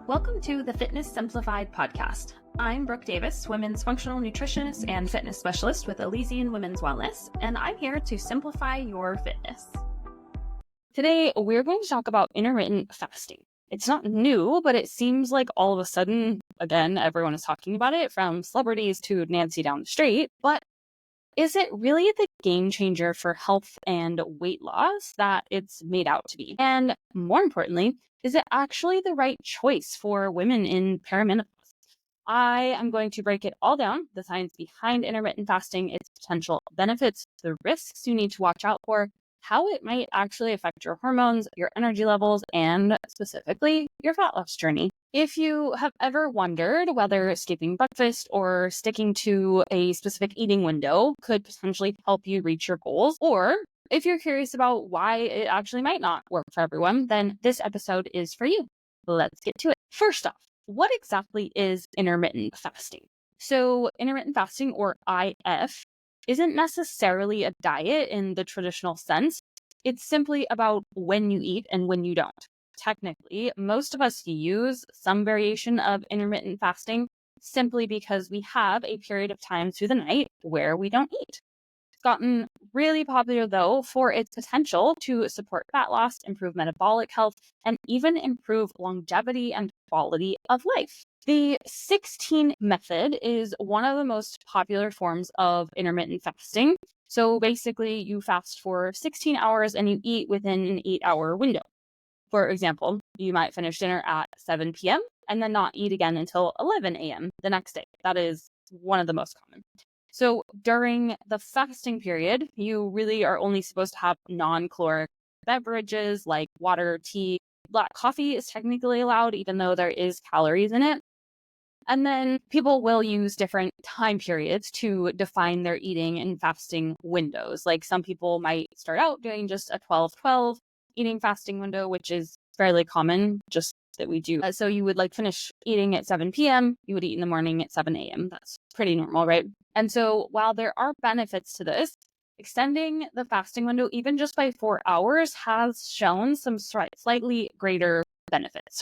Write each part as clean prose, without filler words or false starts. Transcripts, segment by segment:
Welcome to the Fitness Simplified podcast. I'm Brooke Davis, women's functional nutritionist and fitness specialist with Elysian Women's Wellness, and I'm here to simplify your fitness. Today, we're going to talk about intermittent fasting. It's not new, but it seems like all of a sudden, again, everyone is talking about it, from celebrities to Nancy down the street. But is it really the game changer for health and weight loss that it's made out to be? And more importantly, is it actually the right choice for women in perimenopause? I am going to break it all down, the science behind intermittent fasting, its potential benefits, the risks you need to watch out for, how it might actually affect your hormones, your energy levels, and specifically your fat loss journey. If you have ever wondered whether skipping breakfast or sticking to a specific eating window could potentially help you reach your goals, or if you're curious about why it actually might not work for everyone, then this episode is for you. Let's get to it. First off, what exactly is intermittent fasting? So intermittent fasting, or IF, isn't necessarily a diet in the traditional sense. It's simply about when you eat and when you don't. Technically, most of us use some variation of intermittent fasting simply because we have a period of time through the night where we don't eat. It's gotten really popular, though, for its potential to support fat loss, improve metabolic health, and even improve longevity and quality of life. The 16 method is one of the most popular forms of intermittent fasting. So basically, you fast for 16 hours and you eat within an 8-hour window. For example, you might finish dinner at 7 p.m. and then not eat again until 11 a.m. the next day. That is one of the most common. So during the fasting period, you really are only supposed to have non-caloric beverages like water, tea. Black coffee is technically allowed, even though there is calories in it. And then people will use different time periods to define their eating and fasting windows. Like some people might start out doing just a 12-12 eating fasting window, which is fairly common, just that we do. So you would finish eating at 7 p.m., you would eat in the morning at 7 a.m. That's pretty normal, right? And so while there are benefits to this, extending the fasting window even just by 4 hours has shown some slightly greater benefits.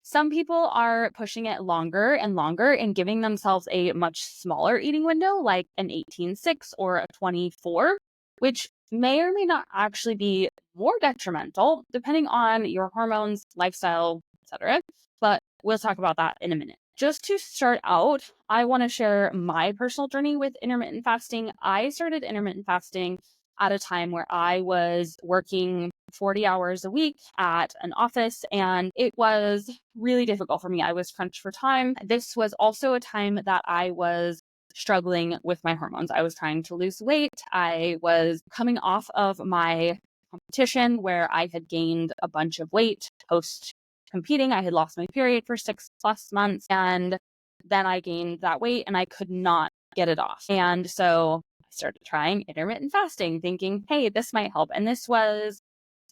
Some people are pushing it longer and longer and giving themselves a much smaller eating window, like an 18-6 or a 24, which may or may not actually be more detrimental depending on your hormones, lifestyle, etc. But we'll talk about that in a minute. Just to start out, I want to share my personal journey with intermittent fasting. I started intermittent fasting at a time where I was working 40 hours a week at an office, and it was really difficult for me. I was crunched for time. This was also a time that I was struggling with my hormones. I was trying to lose weight. I was coming off of my competition where I had gained a bunch of weight post competing. I had lost my period for 6+ months, and then I gained that weight and I could not get it off. And so I started trying intermittent fasting, thinking, hey, this might help. And this was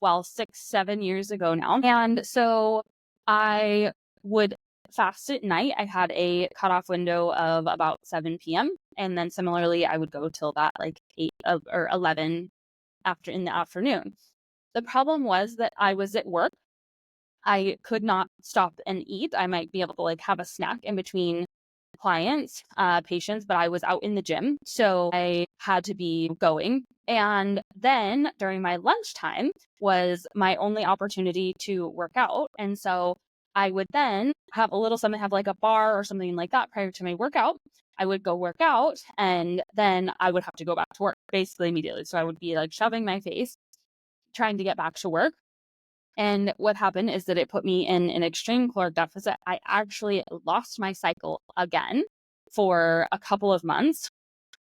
6-7 years ago now. And so I would fast at night. I had a cutoff window of about 7 p.m. And then similarly, I would go till that 8 or 11 in the afternoon. The problem was that I was at work. I could not stop and eat. I might be able to have a snack in between clients, patients, but I was out in the gym. So I had to be going. And then during my lunchtime was my only opportunity to work out. And so I would then have a little something, have a bar or something like that prior to my workout. I would go work out and then I would have to go back to work basically immediately. So I would be shoving my face, trying to get back to work. And what happened is that it put me in an extreme caloric deficit. I actually lost my cycle again for a couple of months,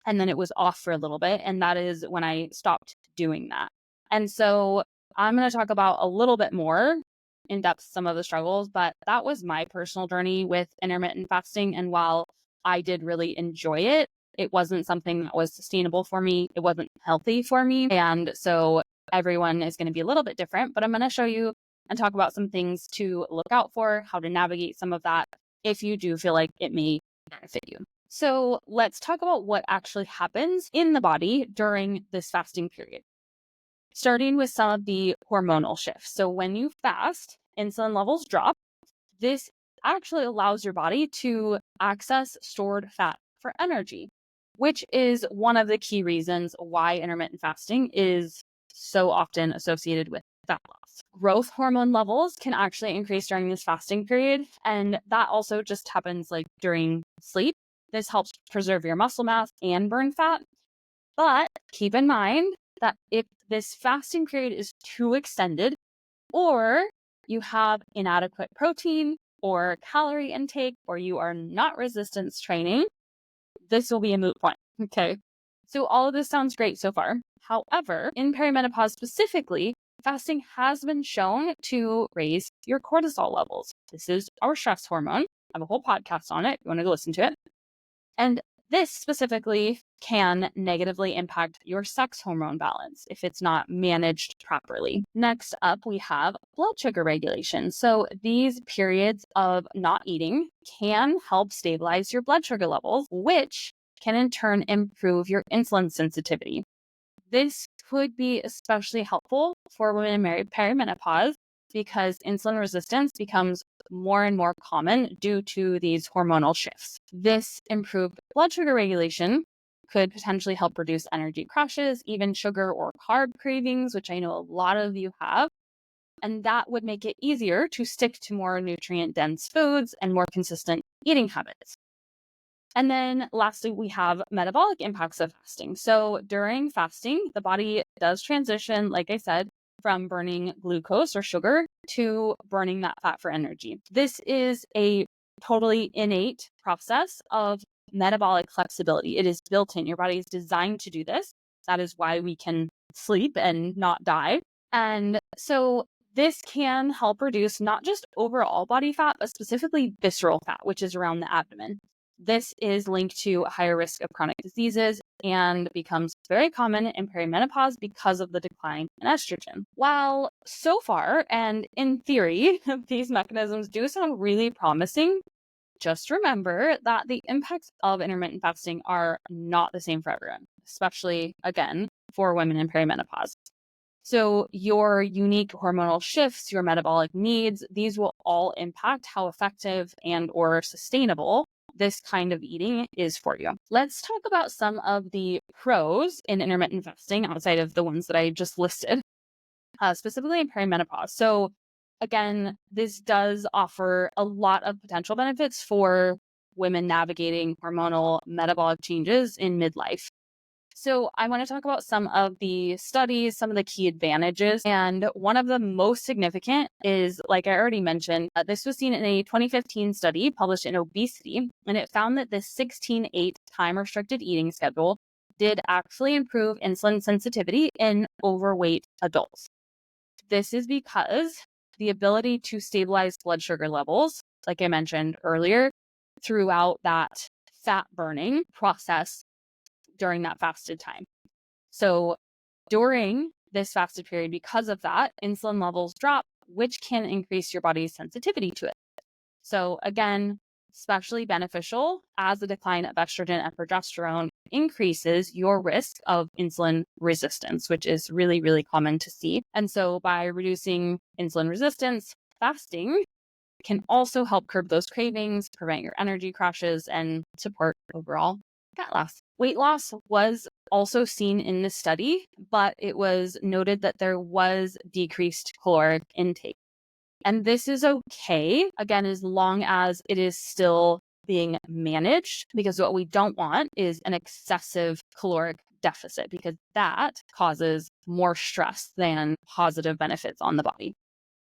and then it was off for a little bit. And that is when I stopped doing that. And so I'm going to talk about a little bit more in depth some of the struggles, but that was my personal journey with intermittent fasting. And while I did really enjoy it, it wasn't something that was sustainable for me. It wasn't healthy for me. And so everyone is going to be a little bit different, but I'm going to show you and talk about some things to look out for, how to navigate some of that if you do feel like it may benefit you. So let's talk about what actually happens in the body during this fasting period, starting with some of the hormonal shifts. So when you fast, insulin levels drop. This actually allows your body to access stored fat for energy, which is one of the key reasons why intermittent fasting is so often associated with fat loss. Growth hormone levels can actually increase during this fasting period, and that also just happens like during sleep. This helps preserve your muscle mass and burn fat. But keep in mind that if this fasting period is too extended, or you have inadequate protein or calorie intake, or you are not resistance training, this will be a moot point. Okay. So all of this sounds great so far. However, in perimenopause specifically, fasting has been shown to raise your cortisol levels. This is our stress hormone. I have a whole podcast on it if you want to go listen to it. And this specifically can negatively impact your sex hormone balance if it's not managed properly. Next up, we have blood sugar regulation. So these periods of not eating can help stabilize your blood sugar levels, which can in turn improve your insulin sensitivity. This could be especially helpful for women in perimenopause because insulin resistance becomes more and more common due to these hormonal shifts. This improved blood sugar regulation could potentially help reduce energy crashes, even sugar or carb cravings, which I know a lot of you have. And that would make it easier to stick to more nutrient-dense foods and more consistent eating habits. And then lastly, we have metabolic impacts of fasting. So during fasting, the body does transition, like I said, from burning glucose or sugar to burning that fat for energy. This is a totally innate process of metabolic flexibility. It is built in. Your body is designed to do this. That is why we can sleep and not die. And so this can help reduce not just overall body fat, but specifically visceral fat, which is around the abdomen. This is linked to a higher risk of chronic diseases and becomes very common in perimenopause because of the decline in estrogen. While so far, and in theory, these mechanisms do sound really promising, just remember that the impacts of intermittent fasting are not the same for everyone, especially, again, for women in perimenopause. So your unique hormonal shifts, your metabolic needs, these will all impact how effective and or sustainable this kind of eating is for you. Let's talk about some of the pros in intermittent fasting outside of the ones that I just listed, specifically in perimenopause. So again, this does offer a lot of potential benefits for women navigating hormonal metabolic changes in midlife. So I want to talk about some of the studies, some of the key advantages. And one of the most significant is, like I already mentioned, this was seen in a 2015 study published in Obesity, and it found that the 16-8 time-restricted eating schedule did actually improve insulin sensitivity in overweight adults. This is because the ability to stabilize blood sugar levels, like I mentioned earlier, throughout that fat burning process during that fasted time. So during this fasted period, because of that, insulin levels drop, which can increase your body's sensitivity to it. So again, especially beneficial as the decline of estrogen and progesterone increases your risk of insulin resistance, which is really, really common to see. And so by reducing insulin resistance, fasting can also help curb those cravings, prevent your energy crashes, and support overall fat loss. Weight loss was also seen in this study, but it was noted that there was decreased caloric intake. And this is okay, again, as long as it is still being managed, because what we don't want is an excessive caloric deficit, because that causes more stress than positive benefits on the body.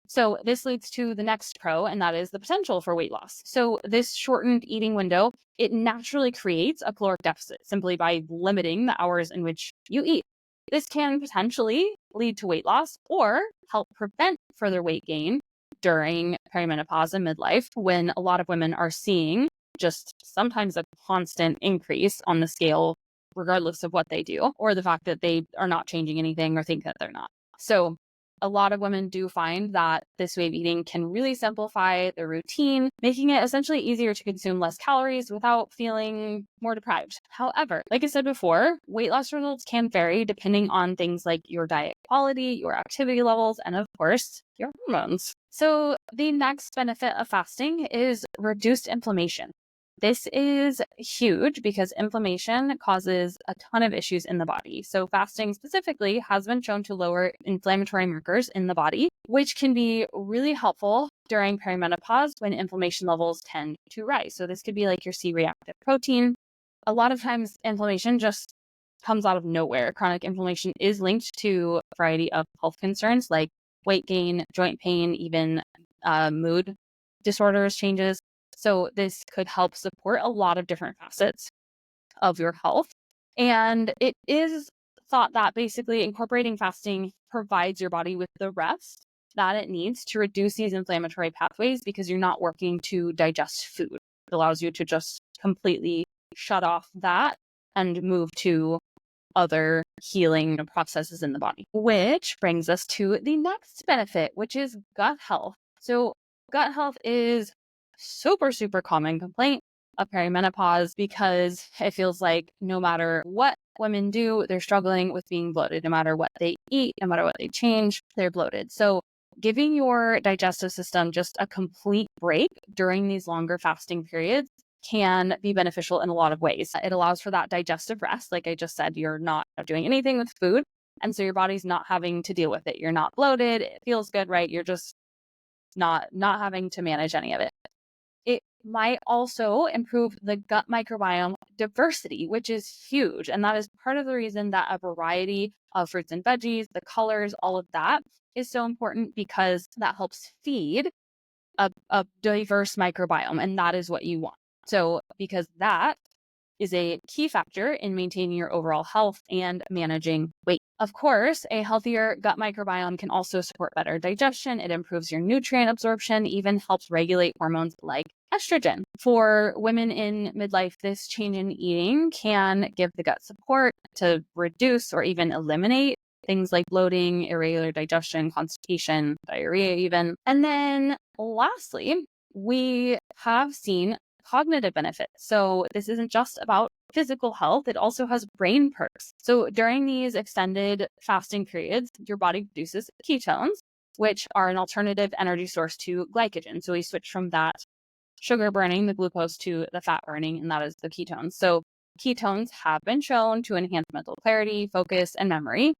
So this leads to the next pro, and that is the potential for weight loss. So this shortened eating window, it naturally creates a caloric deficit simply by limiting the hours in which you eat. This can potentially lead to weight loss or help prevent further weight gain during perimenopause and midlife, when a lot of women are seeing just sometimes a constant increase on the scale, regardless of what they do, or the fact that they are not changing anything or think that they're not. So a lot of women do find that this way of eating can really simplify their routine, making it essentially easier to consume less calories without feeling more deprived. However, like I said before, weight loss results can vary depending on things like your diet quality, your activity levels, and of course, your hormones. So the next benefit of fasting is reduced inflammation. This is huge because inflammation causes a ton of issues in the body. So fasting specifically has been shown to lower inflammatory markers in the body, which can be really helpful during perimenopause when inflammation levels tend to rise. So this could be like your C-reactive protein. A lot of times inflammation just comes out of nowhere. Chronic inflammation is linked to a variety of health concerns like weight gain, joint pain, even mood disorders, changes. So this could help support a lot of different facets of your health. And it is thought that basically incorporating fasting provides your body with the rest that it needs to reduce these inflammatory pathways because you're not working to digest food. It allows you to just completely shut off that and move to other healing processes in the body, which brings us to the next benefit, which is gut health. So gut health is super, super common complaint of perimenopause because it feels like no matter what women do, they're struggling with being bloated. No matter what they eat, no matter what they change, they're bloated. So giving your digestive system just a complete break during these longer fasting periods can be beneficial in a lot of ways. It allows for that digestive rest. Like I just said, you're not doing anything with food. And so your body's not having to deal with it. You're not bloated. It feels good, right? You're just not having to manage any of it. It might also improve the gut microbiome diversity, which is huge. And that is part of the reason that a variety of fruits and veggies, the colors, all of that is so important because that helps feed a diverse microbiome. And that is what you want. So because that is a key factor in maintaining your overall health and managing weight. Of course, a healthier gut microbiome can also support better digestion. It improves your nutrient absorption, even helps regulate hormones like estrogen. For women in midlife, this change in eating can give the gut support to reduce or even eliminate things like bloating, irregular digestion, constipation, diarrhea even. And then lastly, we have seen cognitive benefits. So this isn't just about physical health, it also has brain perks. So during these extended fasting periods, your body produces ketones, which are an alternative energy source to glycogen. So we switch from that sugar burning, the glucose, to the fat burning, and that is the ketones. So ketones have been shown to enhance mental clarity, focus, and memory.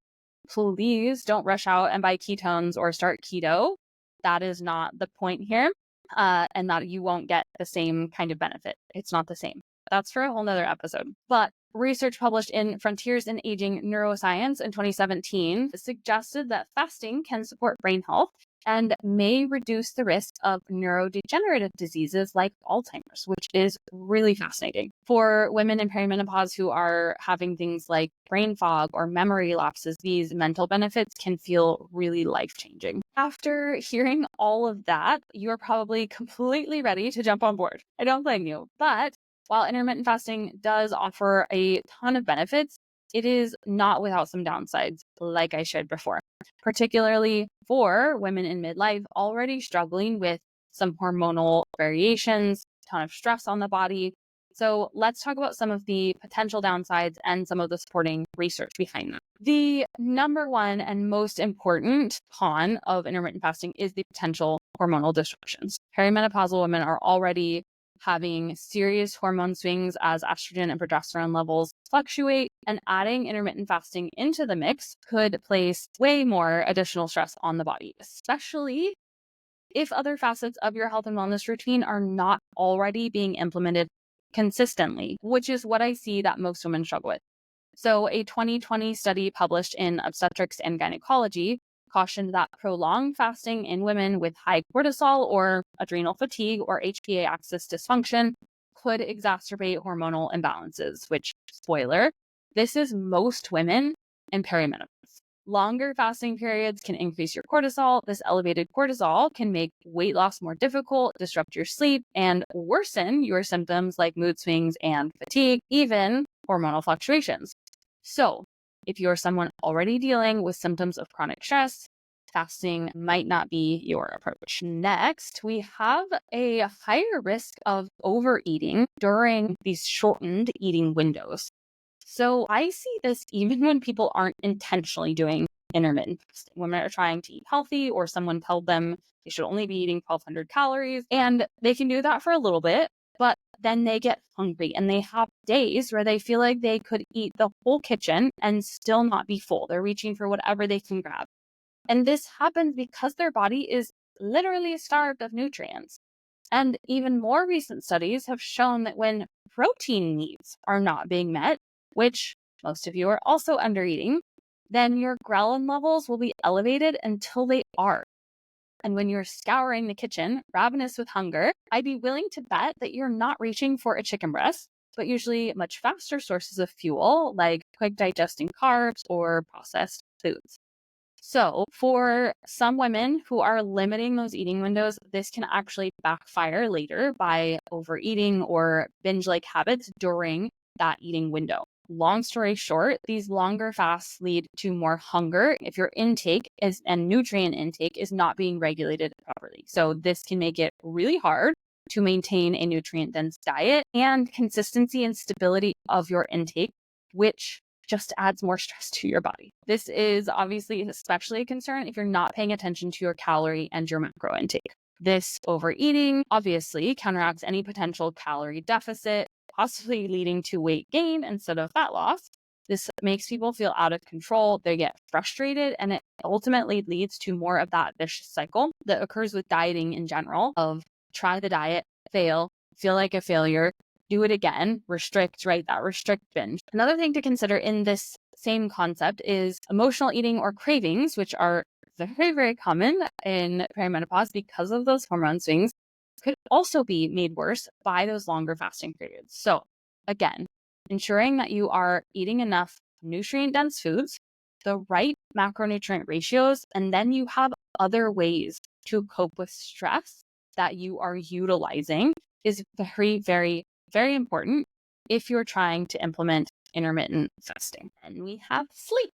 Please don't rush out and buy ketones or start keto. That is not the point here. And that you won't get the same kind of benefit. It's not the same. That's for a whole nother episode. But research published in Frontiers in Aging Neuroscience in 2017 suggested that fasting can support brain health and may reduce the risk of neurodegenerative diseases like Alzheimer's, which is really fascinating. For women in perimenopause who are having things like brain fog or memory lapses, these mental benefits can feel really life-changing. After hearing all of that, you're probably completely ready to jump on board. I don't blame you. But while intermittent fasting does offer a ton of benefits, it is not without some downsides, like I shared before, particularly for women in midlife already struggling with some hormonal variations, a ton of stress on the body. So let's talk about some of the potential downsides and some of the supporting research behind them. The number one and most important con of intermittent fasting is the potential hormonal disruptions. Perimenopausal women are already having serious hormone swings as estrogen and progesterone levels fluctuate, and adding intermittent fasting into the mix could place way more additional stress on the body, especially if other facets of your health and wellness routine are not already being implemented consistently, which is what I see that most women struggle with. So a 2020 study published in Obstetrics and Gynecology cautioned that prolonged fasting in women with high cortisol or adrenal fatigue or HPA axis dysfunction could exacerbate hormonal imbalances, which, spoiler, this is most women in perimenopause. Longer fasting periods can increase your cortisol. This elevated cortisol can make weight loss more difficult, disrupt your sleep, and worsen your symptoms like mood swings and fatigue, even hormonal fluctuations. So, if you're someone already dealing with symptoms of chronic stress, fasting might not be your approach. Next, we have a higher risk of overeating during these shortened eating windows. So I see this even when people aren't intentionally doing intermittent fasting. Women are trying to eat healthy, or someone told them they should only be eating 1,200 calories, and they can do that for a little bit, but then they get hungry and they have days where they feel like they could eat the whole kitchen and still not be full. They're reaching for whatever they can grab. And this happens because their body is literally starved of nutrients. And even more recent studies have shown that when protein needs are not being met, which most of you are also under eating, then your ghrelin levels will be elevated until they are. And when you're scouring the kitchen, ravenous with hunger, I'd be willing to bet that you're not reaching for a chicken breast, but usually much faster sources of fuel like quick digesting carbs or processed foods. So for some women who are limiting those eating windows, this can actually backfire later by overeating or binge-like habits during that eating window. Long story short, these longer fasts lead to more hunger if your intake and nutrient intake is not being regulated properly. So this can make it really hard to maintain a nutrient-dense diet and consistency and stability of your intake, which just adds more stress to your body. This is obviously especially a concern if you're not paying attention to your calorie and your macro intake. This overeating obviously counteracts any potential calorie deficit, possibly leading to weight gain instead of fat loss. This makes people feel out of control. They get frustrated, and it ultimately leads to more of that vicious cycle that occurs with dieting in general of try the diet, fail, feel like a failure, do it again, restrict, right? That restrict binge. Another thing to consider in this same concept is emotional eating or cravings, which are very, very common in perimenopause because of those hormone swings, could also be made worse by those longer fasting periods. So again, ensuring that you are eating enough nutrient-dense foods, the right macronutrient ratios, and then you have other ways to cope with stress that you are utilizing is very, very, very important if you're trying to implement intermittent fasting. And we have sleep.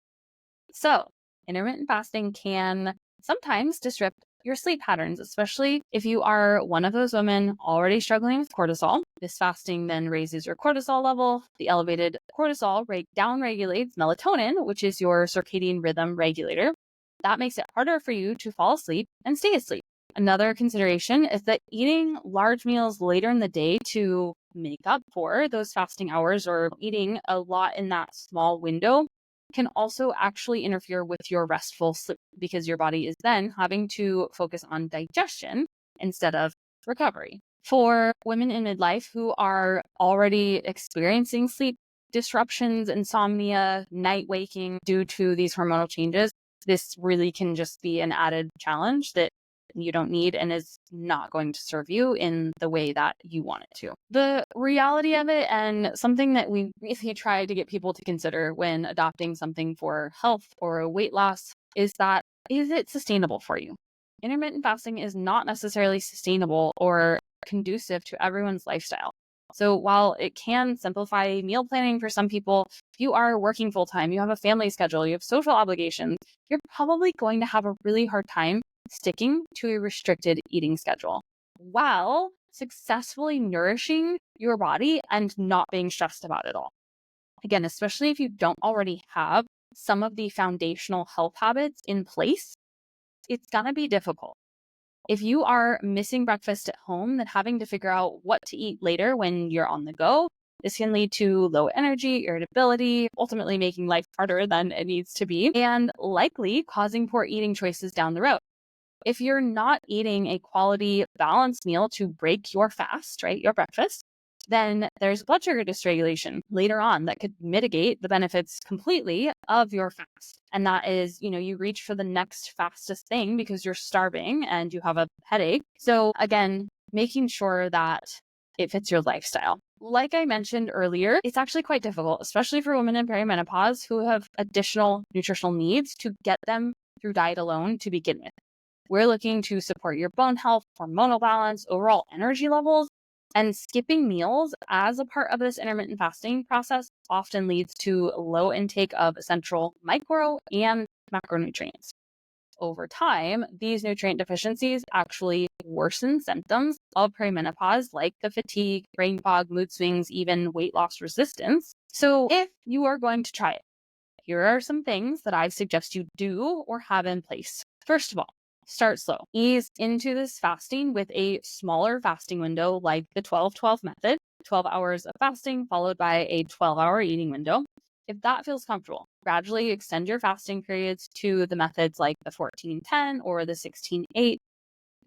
So intermittent fasting can sometimes disrupt your sleep patterns, especially if you are one of those women already struggling with cortisol. This fasting then raises your cortisol level. The elevated cortisol downregulates melatonin, which is your circadian rhythm regulator. That makes it harder for you to fall asleep and stay asleep. Another consideration is that eating large meals later in the day to make up for those fasting hours or eating a lot in that small window can also actually interfere with your restful sleep because your body is then having to focus on digestion instead of recovery. For women in midlife who are already experiencing sleep disruptions, insomnia, night waking due to these hormonal changes, this really can just be an added challenge that you don't need and is not going to serve you in the way that you want it to. The reality of it, and something that we really try to get people to consider when adopting something for health or weight loss, is it sustainable for you? Intermittent fasting is not necessarily sustainable or conducive to everyone's lifestyle. So while it can simplify meal planning for some people, if you are working full time, you have a family schedule, you have social obligations, you're probably going to have a really hard time sticking to a restricted eating schedule while successfully nourishing your body and not being stressed about it all. Again, especially if you don't already have some of the foundational health habits in place, it's going to be difficult. If you are missing breakfast at home, then having to figure out what to eat later when you're on the go, this can lead to low energy, irritability, ultimately making life harder than it needs to be, and likely causing poor eating choices down the road. If you're not eating a quality balanced meal to break your fast, right, your breakfast, then there's blood sugar dysregulation later on that could mitigate the benefits completely of your fast. And that is, you reach for the next fastest thing because you're starving and you have a headache. So again, making sure that it fits your lifestyle. Like I mentioned earlier, it's actually quite difficult, especially for women in perimenopause who have additional nutritional needs, to get them through diet alone to begin with. We're looking to support your bone health, hormonal balance, overall energy levels, and skipping meals as a part of this intermittent fasting process often leads to low intake of essential micro and macronutrients. Over time, these nutrient deficiencies actually worsen symptoms of perimenopause like the fatigue, brain fog, mood swings, even weight loss resistance. So if you are going to try it, here are some things that I suggest you do or have in place. First of all, start slow. Ease into this fasting with a smaller fasting window like the 12-12 method, 12 hours of fasting followed by a 12-hour eating window. If that feels comfortable, gradually extend your fasting periods to the methods like the 14-10 or the 16-8.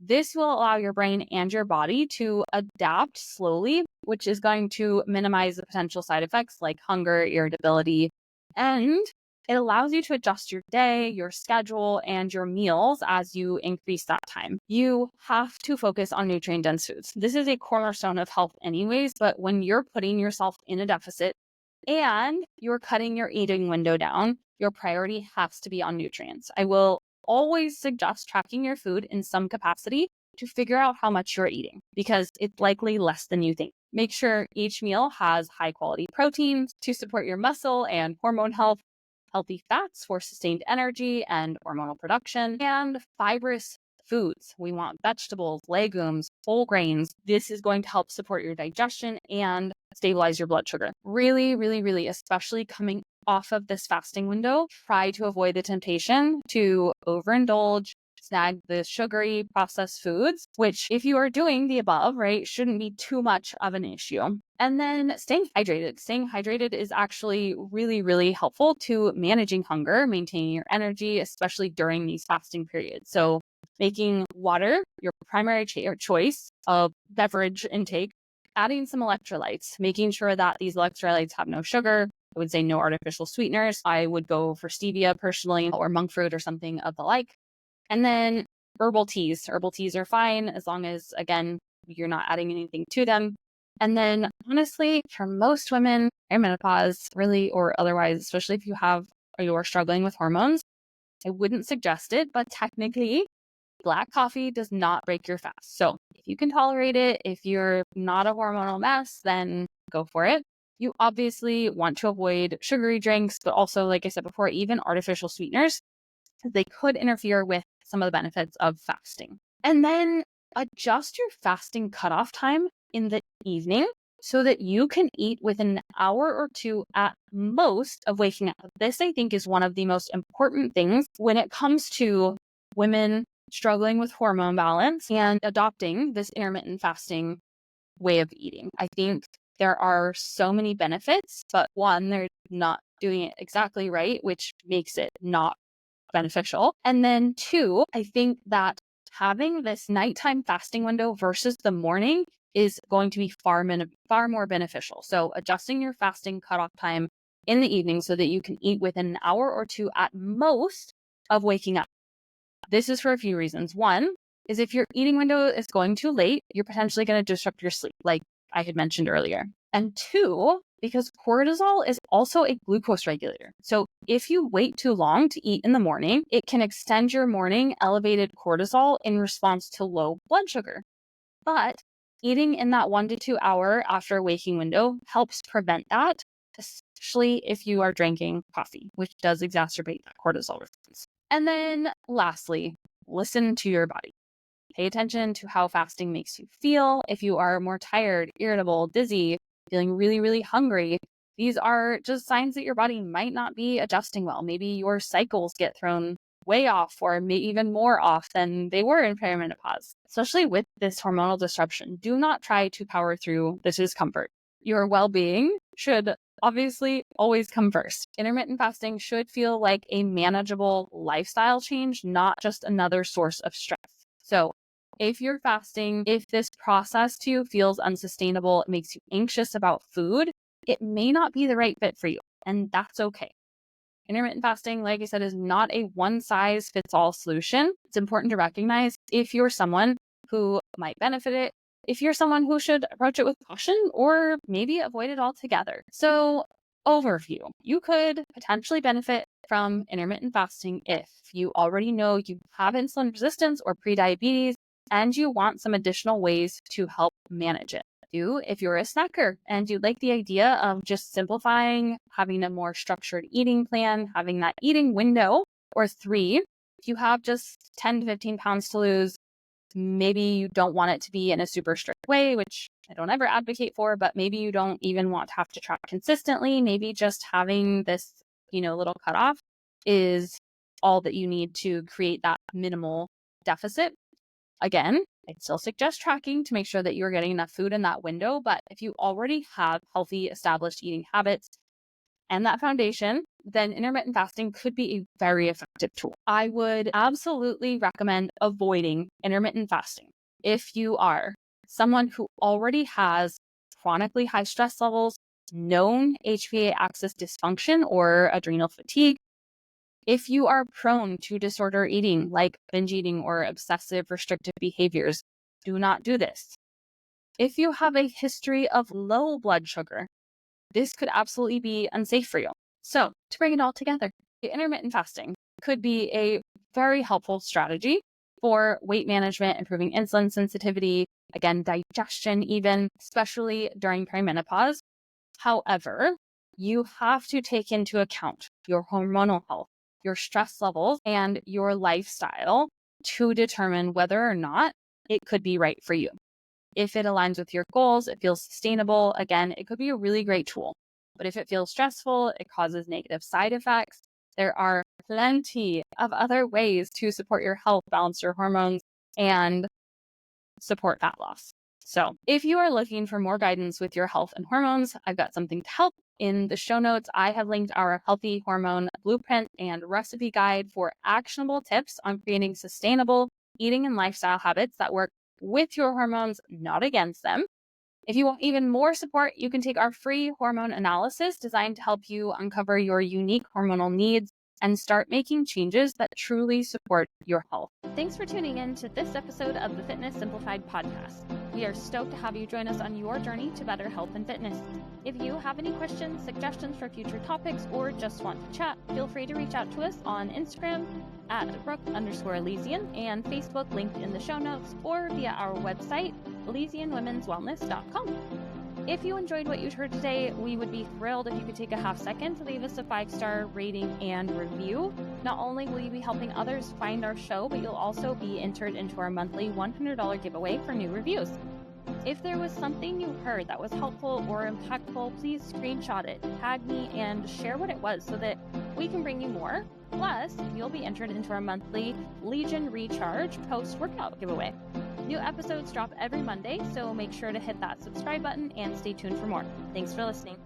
This will allow your brain and your body to adapt slowly, which is going to minimize the potential side effects like hunger, irritability, and it allows you to adjust your day, your schedule, and your meals as you increase that time. You have to focus on nutrient-dense foods. This is a cornerstone of health anyways, but when you're putting yourself in a deficit and you're cutting your eating window down, your priority has to be on nutrients. I will always suggest tracking your food in some capacity to figure out how much you're eating because it's likely less than you think. Make sure each meal has high quality proteins to support your muscle and hormone health, healthy fats for sustained energy and hormonal production, and fibrous foods. We want vegetables, legumes, whole grains. This is going to help support your digestion and stabilize your blood sugar. Really, really, really, especially coming off of this fasting window, try to avoid the temptation to overindulge, snag the sugary processed foods, which if you are doing the above, right, shouldn't be too much of an issue. And then staying hydrated. Staying hydrated is actually really, really helpful to managing hunger, maintaining your energy, especially during these fasting periods. So making water your primary choice of beverage intake, adding some electrolytes, making sure that these electrolytes have no sugar. I would say no artificial sweeteners. I would go for stevia personally or monk fruit or something of the like. And then herbal teas. Herbal teas are fine as long as, again, you're not adding anything to them. And then honestly, for most women, perimenopause really or otherwise, especially if you're struggling with hormones, I wouldn't suggest it, but technically black coffee does not break your fast. So if you can tolerate it, if you're not a hormonal mess, then go for it. You obviously want to avoid sugary drinks, but also, like I said before, even artificial sweeteners, because they could interfere with some of the benefits of fasting. And then adjust your fasting cutoff time in the evening so that you can eat within an hour or two at most of waking up. This, I think, is one of the most important things when it comes to women struggling with hormone balance and adopting this intermittent fasting way of eating. I think there are so many benefits, but one, they're not doing it exactly right, which makes it not beneficial. And then two, I think that having this nighttime fasting window versus the morning is going to be far more beneficial. So adjusting your fasting cutoff time in the evening so that you can eat within an hour or two at most of waking up. This is for a few reasons. One is if your eating window is going too late, you're potentially going to disrupt your sleep, like I had mentioned earlier. And two, because cortisol is also a glucose regulator. So if you wait too long to eat in the morning, it can extend your morning elevated cortisol in response to low blood sugar. But eating in that 1 to 2 hour after waking window helps prevent that, especially if you are drinking coffee, which does exacerbate that cortisol response. And then lastly, listen to your body. Pay attention to how fasting makes you feel. If you are more tired, irritable, dizzy, feeling really, really hungry, these are just signs that your body might not be adjusting well. Maybe your cycles get thrown way off or maybe even more off than they were in perimenopause. Especially with this hormonal disruption, do not try to power through this discomfort. Your well-being should obviously always come first. Intermittent fasting should feel like a manageable lifestyle change, not just another source of stress. So if you're fasting, if this process to you feels unsustainable, it makes you anxious about food, it may not be the right fit for you, and that's okay. Intermittent fasting, like I said, is not a one-size-fits-all solution. It's important to recognize if you're someone who might benefit it, if you're someone who should approach it with caution, or maybe avoid it altogether. So, overview. You could potentially benefit from intermittent fasting if you already know you have insulin resistance or prediabetes, and you want some additional ways to help manage it. If you're a snacker and you like the idea of just simplifying, having a more structured eating plan, having that eating window, or three, if you have just 10 to 15 pounds to lose, maybe you don't want it to be in a super strict way, which I don't ever advocate for, but maybe you don't even want to have to track consistently. Maybe just having this little cutoff is all that you need to create that minimal deficit. Again, I'd still suggest tracking to make sure that you're getting enough food in that window. But if you already have healthy, established eating habits and that foundation, then intermittent fasting could be a very effective tool. I would absolutely recommend avoiding intermittent fasting if you are someone who already has chronically high stress levels, known HPA axis dysfunction or adrenal fatigue. If you are prone to disorder eating like binge eating or obsessive restrictive behaviors, do not do this. If you have a history of low blood sugar, this could absolutely be unsafe for you. So to bring it all together, intermittent fasting could be a very helpful strategy for weight management, improving insulin sensitivity, again, digestion even, especially during perimenopause. However, you have to take into account your hormonal health, your stress levels, and your lifestyle to determine whether or not it could be right for you. If it aligns with your goals, it feels sustainable, again, it could be a really great tool. But if it feels stressful, it causes negative side effects, there are plenty of other ways to support your health, balance your hormones, and support fat loss. So if you are looking for more guidance with your health and hormones, I've got something to help. In the show notes, I have linked our healthy hormone blueprint and recipe guide for actionable tips on creating sustainable eating and lifestyle habits that work with your hormones, not against them. If you want even more support, you can take our free hormone analysis designed to help you uncover your unique hormonal needs and start making changes that truly support your health. Thanks for tuning in to this episode of the Fitness Simplified podcast. We are stoked to have you join us on your journey to better health and fitness. If you have any questions, suggestions for future topics, or just want to chat, feel free to reach out to us on Instagram at Brooke_Elysian and Facebook linked in the show notes, or via our website, ElysianWomen'sWellness.com. If you enjoyed what you heard today, we would be thrilled if you could take a half second to leave us a 5-star rating and review. Not only will you be helping others find our show, but you'll also be entered into our monthly $100 giveaway for new reviews. If there was something you heard that was helpful or impactful, please screenshot it, tag me, and share what it was so that we can bring you more. Plus, you'll be entered into our monthly Legion Recharge post-workout giveaway. New episodes drop every Monday, so make sure to hit that subscribe button and stay tuned for more. Thanks for listening.